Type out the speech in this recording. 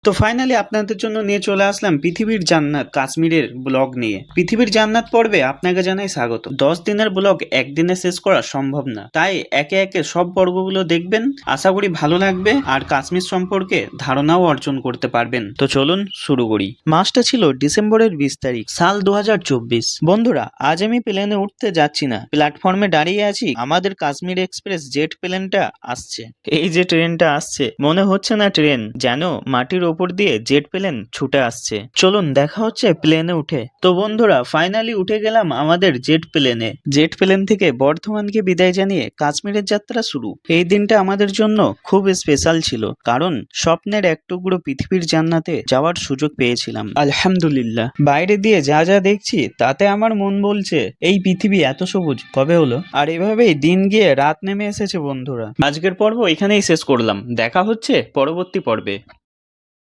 তো ফাইনালি আপনাদের জন্য নিয়ে চলে আসলাম পৃথিবীর জান্নাত কাশ্মীরের ব্লগ নিয়ে। পৃথিবীর জান্নাত পর্বে আপনাকে জানাই স্বাগত। 10 দিনের ব্লগ একদিনে শেষ করা সম্ভব না, তাই একে একে সব পর্বগুলো দেখবেন। আশা করি ভালো লাগবে আর কাশ্মীর সম্পর্কে ধারণাও অর্জন করতে পারবেন। তো চলুন শুরু করি। মাসটা ছিল ডিসেম্বরের 20 তারিখ, সাল 2024। বন্ধুরা, আজ আমি প্লেনে উঠতে যাচ্ছি না, প্ল্যাটফর্মে দাঁড়িয়ে আছি। আমাদের কাশ্মীর এক্সপ্রেস জেট প্লেনটা আসছে। এই যে ট্রেনটা আসছে, মনে হচ্ছে না ট্রেন, যেন মাটির ওপর দিয়ে জেট প্লেন ছুটে আসছে। চলুন দেখা হচ্ছে প্লেনে উঠে। তো বন্ধুরা, ফাইনালি উঠে গেলাম আমাদের জেট প্লেনে। জেট প্লেন থেকে বর্ধমানকে বিদায় জানিয়ে কাশ্মীরের যাত্রা শুরু। এই দিনটা আমাদের জন্য খুব স্পেশাল ছিল, কারণ স্বপ্নের এক টুকরো পৃথিবীর জান্নাতে যাওয়ার সুযোগ পেয়েছিলাম। আলহামদুলিল্লাহ। বাইরে দিয়ে যা যা দেখছি তাতে আমার মন বলছে এই পৃথিবী এত সবুজ কবে হলো। আর এভাবেই দিন গিয়ে রাত নেমে এসেছে বন্ধুরা। আজকের পর্ব এখানেই শেষ করলাম, দেখা হচ্ছে পরবর্তী পর্বে।